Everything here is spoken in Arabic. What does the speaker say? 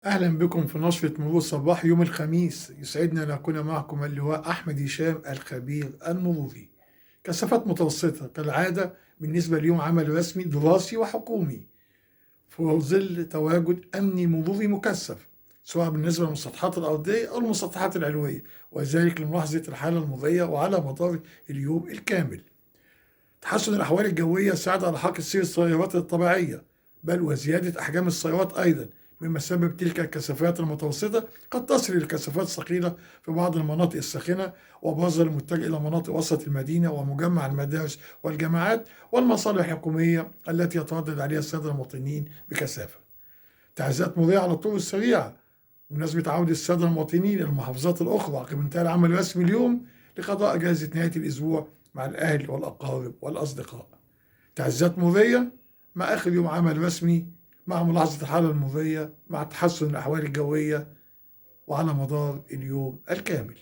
أهلا بكم في نشرة مرور صباح يوم الخميس. يسعدنا أن أكون معكم اللواء أحمد هشام الخبير المروري. كثافات متوسطة كالعادة بالنسبة ليوم عمل رسمي دراسي وحكومي في ظل تواجد أمني مروري مكثف، سواء بالنسبة للمسطحات الأرضية أو المسطحات العلوية، وذلك لملاحظة الحالة المرورية وعلى مدار اليوم الكامل. تحسن الأحوال الجوية ساعد على حركة سير السيارات الطبيعية، بل وزيادة أحجام السيارات أيضا، مما سبب تلك الكثافات المتوسطة قد تصل إلى الكثافات الثقيلة في بعض المناطق الساخنة، وأبرزها المتجه إلى مناطق وسط المدينة ومجمع المدارس والجامعات والمصالح الحكومية التي يتردد عليها السادة المواطنين بكثافة. تعزيزات مرورية على الطرق السريعة بمناسبة عودة السادة المواطنين إلى المحافظات الأخرى عقب انتهاء العمل الرسمي اليوم لقضاء أجازة نهاية الأسبوع مع الأهل والأقارب والأصدقاء. تعزيزات مرورية مع آخر يوم عمل رسمي، مع ملاحظة الحالة المرورية، مع تحسن الأحوال الجوية وعلى مدار اليوم الكامل.